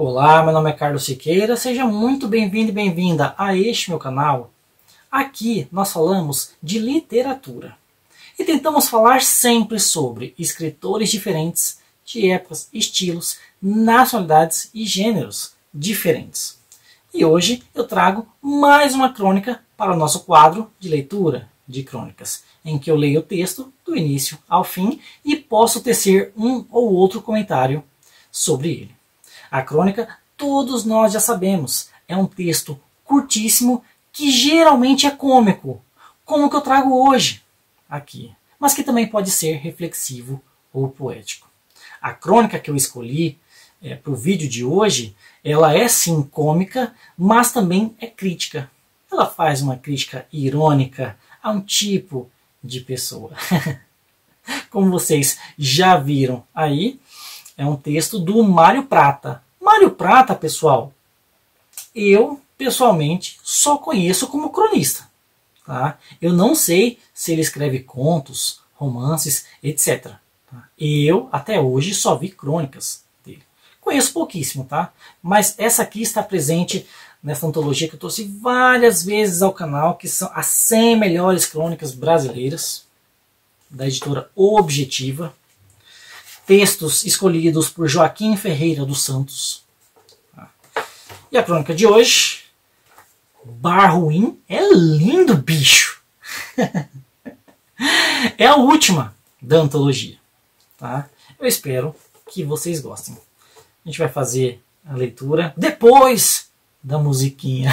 Olá, meu nome é Carlos Siqueira, seja muito bem-vindo e bem-vinda a este meu canal. Aqui nós falamos de literatura e tentamos falar sempre sobre escritores diferentes, de épocas, estilos, nacionalidades e gêneros diferentes. E hoje eu trago mais uma crônica para o nosso quadro de leitura de crônicas, em que eu leio o texto do início ao fim e posso tecer um ou outro comentário sobre ele. A crônica, todos nós já sabemos, é um texto curtíssimo que geralmente é cômico, como o que eu trago hoje aqui, mas que também pode ser reflexivo ou poético. A crônica que eu escolhi para o vídeo de hoje, ela é sim cômica, mas também é crítica. Ela faz uma crítica irônica a um tipo de pessoa. Como vocês já viram aí, é um texto do Mário Prata. Mário Prata, pessoal, eu pessoalmente só conheço como cronista. Tá? Eu não sei se ele escreve contos, romances, etc. Tá? Eu, até hoje, só vi crônicas dele. Conheço pouquíssimo, tá? Mas essa aqui está presente nessa antologia que eu trouxe várias vezes ao canal, que são as 100 melhores crônicas brasileiras, da editora Objetiva. Textos escolhidos por Joaquim Ferreira dos Santos. E a crônica de hoje, Bar Ruim é lindo, bicho! É a última da antologia. Tá? Eu espero que vocês gostem. A gente vai fazer a leitura depois da musiquinha.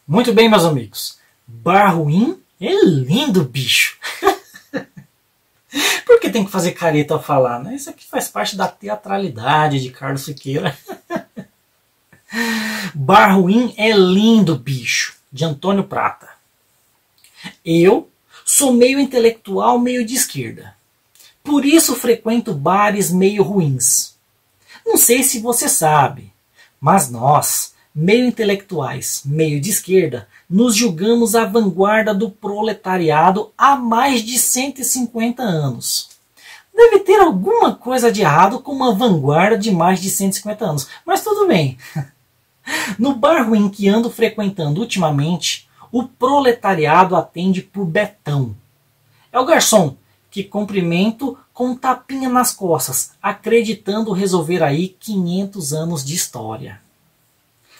Muito bem, meus amigos. Bar Ruim é lindo, bicho. Por que tem que fazer careta ao falar, né? Isso aqui faz parte da teatralidade de Carlos Siqueira. Bar Ruim é lindo, bicho, de Antônio Prata. Eu sou meio intelectual, meio de esquerda. Por isso frequento bares meio ruins. Não sei se você sabe, mas nós, meio intelectuais, meio de esquerda, nos julgamos a vanguarda do proletariado há mais de 150 anos. Deve ter alguma coisa de errado com uma vanguarda de mais de 150 anos, mas tudo bem. No bar ruim que ando frequentando ultimamente, o proletariado atende por Betão. É o garçom que cumprimento com um tapinha nas costas, acreditando resolver aí 500 anos de história.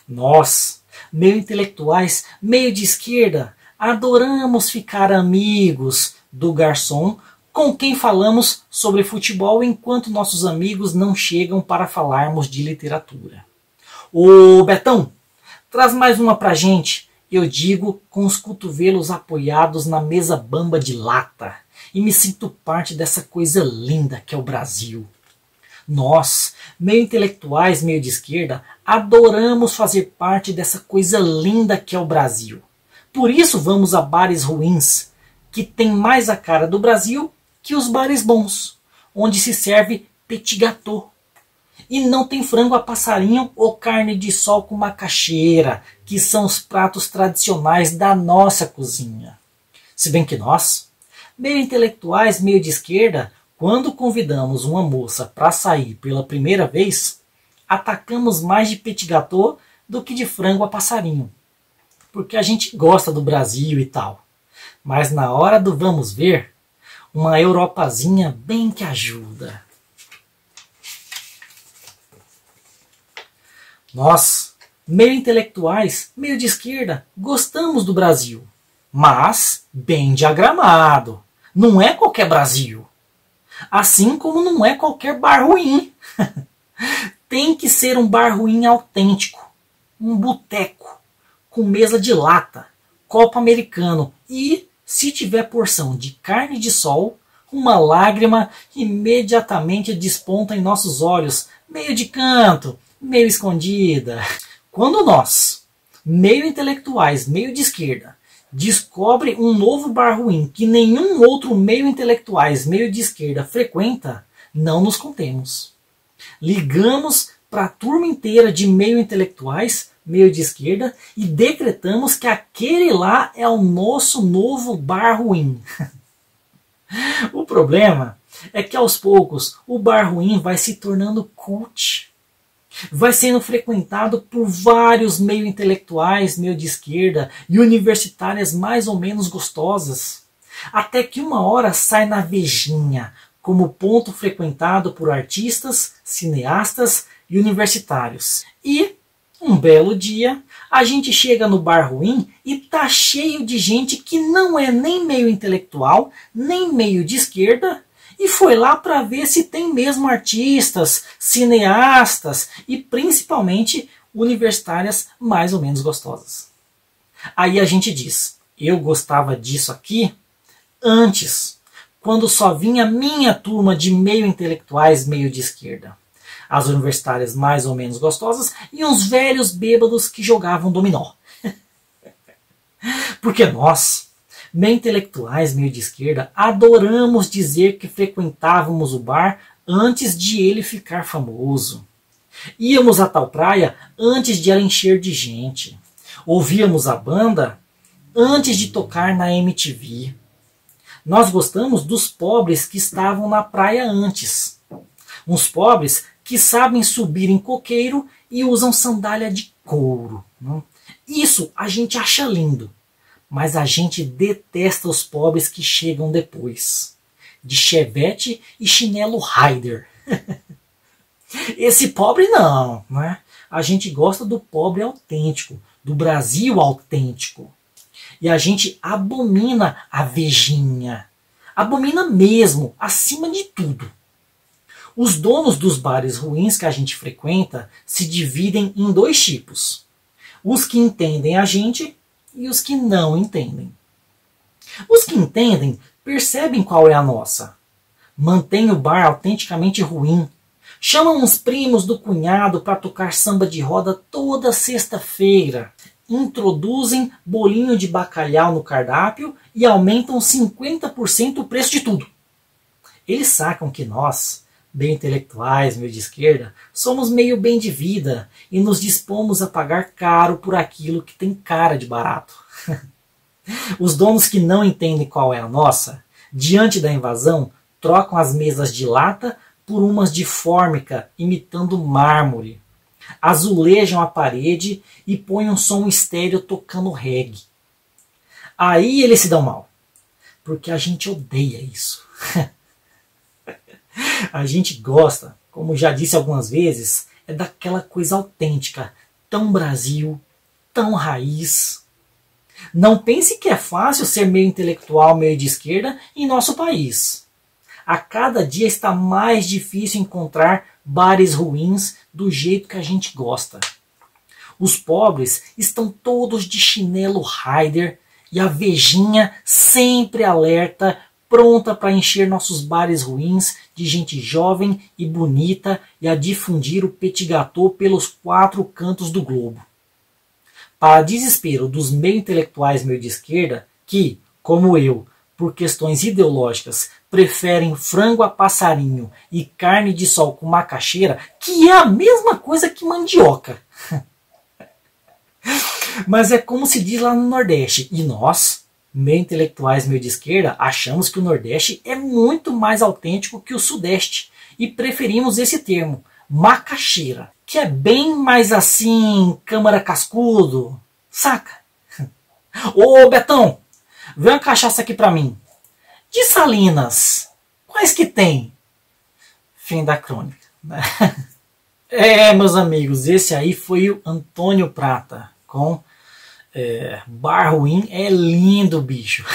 Nós, meio intelectuais, meio de esquerda, adoramos ficar amigos do garçom com quem falamos sobre futebol enquanto nossos amigos não chegam para falarmos de literatura. Ô Betão, traz mais uma pra gente, eu digo com os cotovelos apoiados na mesa bamba de lata e me sinto parte dessa coisa linda que é o Brasil. Nós, meio intelectuais, meio de esquerda, adoramos fazer parte dessa coisa linda que é o Brasil. Por isso vamos a bares ruins, que tem mais a cara do Brasil que os bares bons, onde se serve petit gâteau. E não tem frango a passarinho ou carne de sol com macaxeira, que são os pratos tradicionais da nossa cozinha. Se bem que nós, meio intelectuais, meio de esquerda, quando convidamos uma moça para sair pela primeira vez, atacamos mais de petit gâteau do que de frango a passarinho. Porque a gente gosta do Brasil e tal. Mas na hora do vamos ver, uma europazinha bem que ajuda. Nós, meio intelectuais, meio de esquerda, gostamos do Brasil. Mas bem diagramado. Não é qualquer Brasil. Assim como não é qualquer bar ruim. Tem que ser um bar ruim autêntico. Um boteco. Com mesa de lata. Copo americano. E, se tiver porção de carne de sol, uma lágrima imediatamente desponta em nossos olhos. Meio de canto. Meio escondida. Quando nós, meio intelectuais, meio de esquerda, descobre um novo bar ruim que nenhum outro meio intelectuais, meio de esquerda, frequenta, não nos contemos. Ligamos para a turma inteira de meio intelectuais, meio de esquerda, e decretamos que aquele lá é o nosso novo bar ruim. O problema é que aos poucos o bar ruim vai se tornando cult. Vai sendo frequentado por vários meio intelectuais, meio de esquerda e universitárias mais ou menos gostosas. Até que uma hora sai na Vejinha, como ponto frequentado por artistas, cineastas e universitários. E, um belo dia, a gente chega no bar ruim e tá cheio de gente que não é nem meio intelectual, nem meio de esquerda, e foi lá para ver se tem mesmo artistas, cineastas e principalmente universitárias mais ou menos gostosas. Aí a gente diz, eu gostava disso aqui antes, quando só vinha minha turma de meio intelectuais, meio de esquerda. As universitárias mais ou menos gostosas e uns velhos bêbados que jogavam dominó. Porque nós, meio intelectuais, meio de esquerda, adoramos dizer que frequentávamos o bar antes de ele ficar famoso. Íamos a tal praia antes de ela encher de gente. Ouvíamos a banda antes de tocar na MTV. Nós gostamos dos pobres que estavam na praia antes. Uns pobres que sabem subir em coqueiro e usam sandália de couro. Isso a gente acha lindo. Mas a gente detesta os pobres que chegam depois. De chevette e chinelo Raider. Esse pobre não, né? A gente gosta do pobre autêntico, do Brasil autêntico. E a gente abomina a Vejinha. Abomina mesmo, acima de tudo. Os donos dos bares ruins que a gente frequenta se dividem em dois tipos. Os que entendem a gente e os que não entendem. Os que entendem percebem qual é a nossa. Mantêm o bar autenticamente ruim. Chamam os primos do cunhado para tocar samba de roda toda sexta-feira. Introduzem bolinho de bacalhau no cardápio e aumentam 50% o preço de tudo. Eles sacam que nós, bem intelectuais, meio de esquerda, somos meio bem de vida e nos dispomos a pagar caro por aquilo que tem cara de barato. Os donos que não entendem qual é a nossa, diante da invasão, trocam as mesas de lata por umas de fórmica, imitando mármore. Azulejam a parede e põem um som estéreo tocando reggae. Aí eles se dão mal, porque a gente odeia isso. A gente gosta, como já disse algumas vezes, é daquela coisa autêntica, tão Brasil, tão raiz. Não pense que é fácil ser meio intelectual, meio de esquerda em nosso país. A cada dia está mais difícil encontrar bares ruins do jeito que a gente gosta. Os pobres estão todos de chinelo Raider e a Vejinha sempre alerta, pronta para encher nossos bares ruins de gente jovem e bonita e a difundir o petit gâteau pelos 4 cantos do globo. Para desespero dos meio intelectuais meio de esquerda, que, como eu, por questões ideológicas, preferem frango a passarinho e carne de sol com macaxeira, que é a mesma coisa que mandioca. Mas é como se diz lá no Nordeste, e nós, meio intelectuais meio de esquerda, achamos que o Nordeste é muito mais autêntico que o Sudeste e preferimos esse termo, macaxeira, que é bem mais assim, câmara cascudo, saca? Ô Betão, vê uma cachaça aqui pra mim. De Salinas, quais que tem? Fim da crônica. Meus amigos, esse aí foi o Antônio Prata com Bar Ruim é lindo, bicho.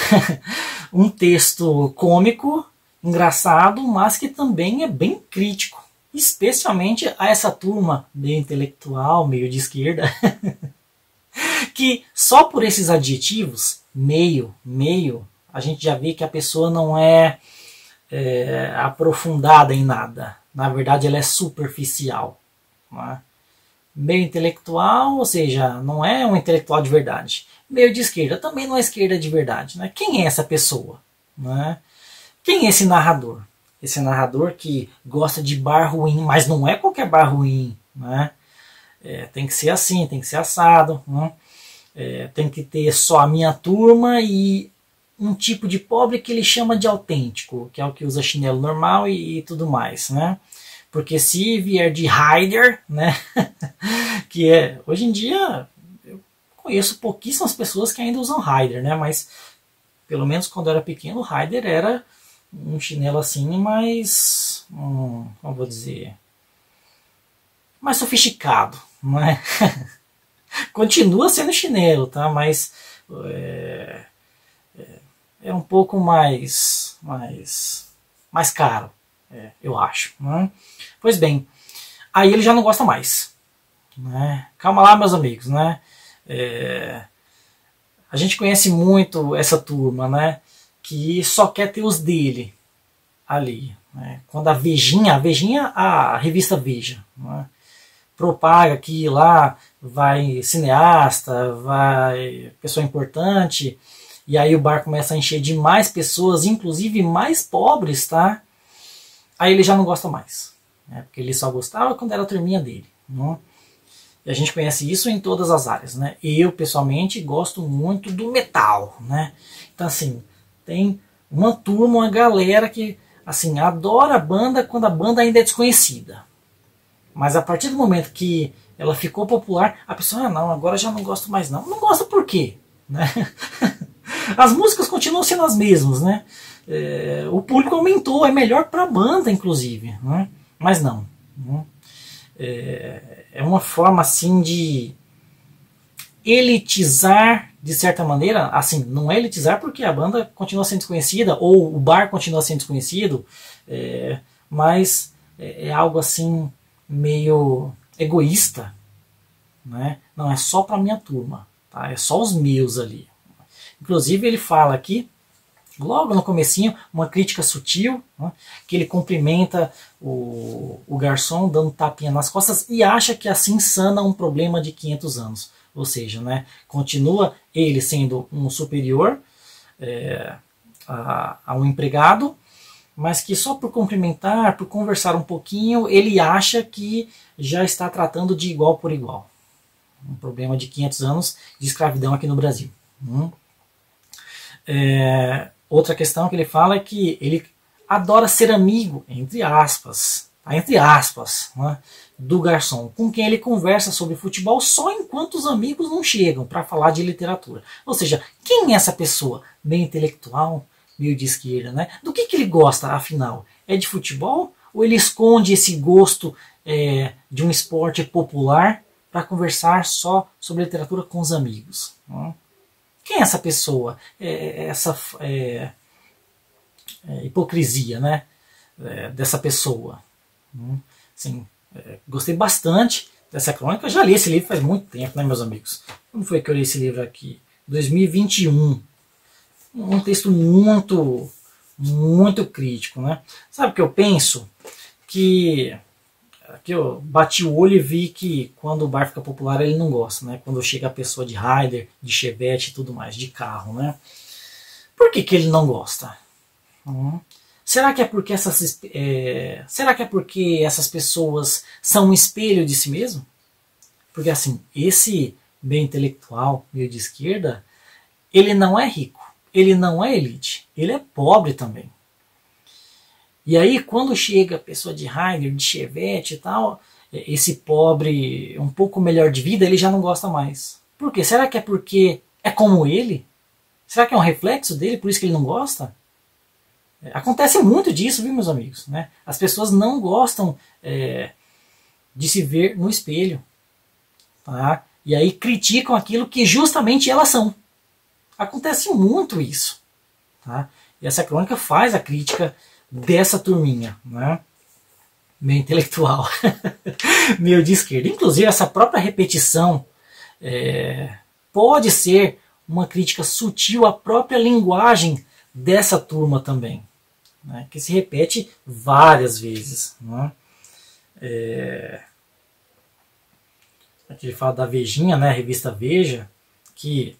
Um texto cômico, engraçado, mas que também é bem crítico. Especialmente a essa turma meio intelectual, meio de esquerda, que só por esses adjetivos, meio, a gente já vê que a pessoa não é aprofundada em nada. Na verdade, ela é superficial. Não é? Meio intelectual, ou seja, não é um intelectual de verdade. Meio de esquerda, também não é esquerda de verdade. Né? Quem é essa pessoa? Né? Quem é esse narrador? Esse narrador que gosta de bar ruim, mas não é qualquer bar ruim. Né? Tem que ser assim, tem que ser assado. Né? Tem que ter só a minha turma e um tipo de pobre que ele chama de autêntico, que é o que usa chinelo normal e tudo mais. Né? Porque se vier de Raider, né, que hoje em dia eu conheço pouquíssimas pessoas que ainda usam Raider, né, mas pelo menos quando eu era pequeno, o Raider era um chinelo assim mais, como vou dizer, mais sofisticado, né? Continua sendo chinelo, tá? Mas é um pouco mais caro, eu acho. Né? Pois bem, aí ele já não gosta mais. Né? Calma lá, meus amigos. Né? A gente conhece muito essa turma, né? Que só quer ter os dele ali. Né? Quando a Vejinha, a revista Veja, né? Propaga que lá vai cineasta, vai pessoa importante, e aí o bar começa a encher de mais pessoas, inclusive mais pobres, tá? Aí ele já não gosta mais, né? Porque ele só gostava quando era a turminha dele. Né? E a gente conhece isso em todas as áreas, né? Eu, pessoalmente, gosto muito do metal, né? Então, assim, tem uma turma, uma galera que, assim, adora a banda quando a banda ainda é desconhecida. Mas a partir do momento que ela ficou popular, a pessoa, não, agora já não gosto mais não. Não gosta por quê? Né? As músicas continuam sendo as mesmas, né? O público aumentou, é melhor para a banda, inclusive. Né? Mas não. Né? É uma forma assim de elitizar, de certa maneira, assim, não é elitizar porque a banda continua sendo desconhecida, ou o bar continua sendo desconhecido, mas é algo assim meio egoísta, né? Não é só para minha turma, tá? É só os meus ali. Inclusive ele fala aqui, logo no comecinho, uma crítica sutil, né? Que ele cumprimenta o garçom dando tapinha nas costas e acha que assim sana um problema de 500 anos. Ou seja, né? Continua ele sendo um superior a um empregado, mas que só por cumprimentar, por conversar um pouquinho, ele acha que já está tratando de igual por igual. Um problema de 500 anos de escravidão aqui no Brasil. Outra questão que ele fala é que ele adora ser amigo, entre aspas, né, do garçom, com quem ele conversa sobre futebol só enquanto os amigos não chegam para falar de literatura. Ou seja, quem é essa pessoa? Meio intelectual, meio de esquerda, né? Do que ele gosta, afinal? É de futebol? Ou ele esconde esse gosto de um esporte popular para conversar só sobre literatura com os amigos? Né? Quem é essa pessoa? Essa hipocrisia, né? Dessa pessoa. Assim, gostei bastante dessa crônica. Eu já li esse livro faz muito tempo, né, meus amigos? Como foi que eu li esse livro aqui? 2021. Um texto muito, muito crítico, né? Sabe o que eu penso? Que aqui eu bati o olho e vi que quando o bar fica popular ele não gosta, né? Quando chega a pessoa de Raider, de Chevette e tudo mais, de carro, né? Por que ele não gosta? Será que é porque essas pessoas são um espelho de si mesmo? Porque assim, esse meio intelectual, meio de esquerda, ele não é rico, ele não é elite, ele é pobre também. E aí quando chega a pessoa de Raider, de Chevette e tal, esse pobre um pouco melhor de vida, ele já não gosta mais. Por quê? Será que é porque é como ele? Será que é um reflexo dele, por isso que ele não gosta? Acontece muito disso, viu, meus amigos? Né? As pessoas não gostam de se ver no espelho. Tá? E aí criticam aquilo que justamente elas são. Acontece muito isso. Tá? E essa crônica faz a crítica dessa turminha. Né? Meio intelectual. Meio de esquerda. Inclusive, essa própria repetição pode ser uma crítica sutil à própria linguagem dessa turma também. Né, que se repete várias vezes. Né? Aqui ele fala da Vejinha, né? A revista Veja, que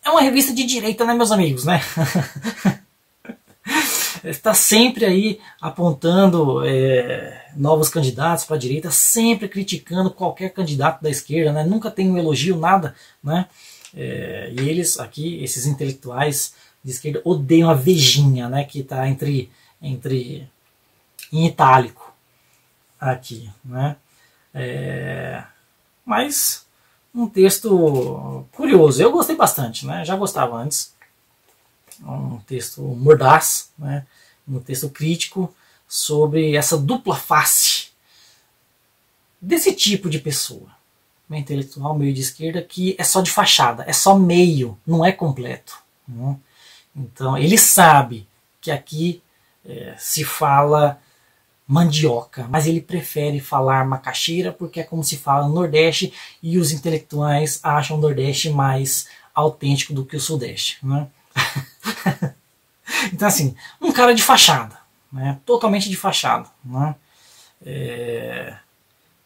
é uma revista de direita, né, meus amigos, né? Está sempre aí apontando novos candidatos para a direita, sempre criticando qualquer candidato da esquerda, né? Nunca tem um elogio, nada, né? E eles aqui, esses intelectuais de esquerda, odeiam a Vejinha, né? Que está em itálico aqui, né? Mas um texto curioso, eu gostei bastante, né? Já gostava antes. Um texto mordaz, né? Um texto crítico sobre essa dupla face desse tipo de pessoa, meio intelectual, meio de esquerda, que é só de fachada, é só meio, não é completo, né? Então ele sabe que aqui se fala mandioca, mas ele prefere falar macaxeira porque é como se fala no Nordeste e os intelectuais acham o Nordeste mais autêntico do que o Sudeste, né? Então assim, um cara de fachada, né? Totalmente de fachada, né?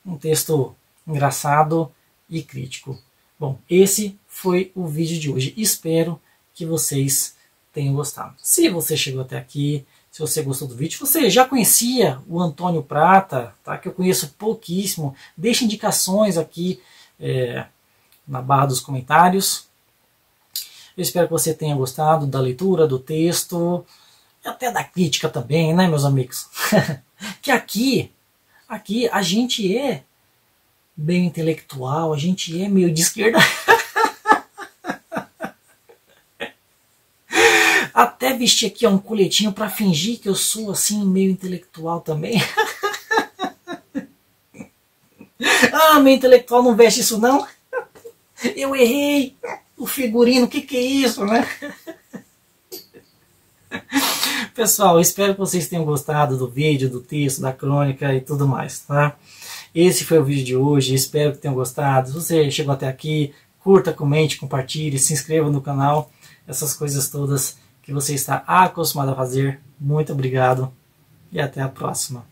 Um texto engraçado e crítico. Bom, esse foi o vídeo de hoje. Espero que vocês tenham gostado. Se você chegou até aqui, se você gostou do vídeo, você já conhecia o Antônio Prata, tá? Que eu conheço pouquíssimo, deixe indicações aqui na barra dos comentários. Eu espero que você tenha gostado da leitura, do texto, e até da crítica também, né, meus amigos? Que aqui a gente é bem intelectual, a gente é meio de esquerda. Até vestir aqui um coletinho para fingir que eu sou assim meio intelectual também. Ah, meio intelectual não veste isso não? Eu errei. O figurino, o que é isso, né? Pessoal, espero que vocês tenham gostado do vídeo, do texto, da crônica e tudo mais, tá? Esse foi o vídeo de hoje, espero que tenham gostado. Se você chegou até aqui, curta, comente, compartilhe, se inscreva no canal. Essas coisas todas que você está acostumado a fazer. Muito obrigado e até a próxima.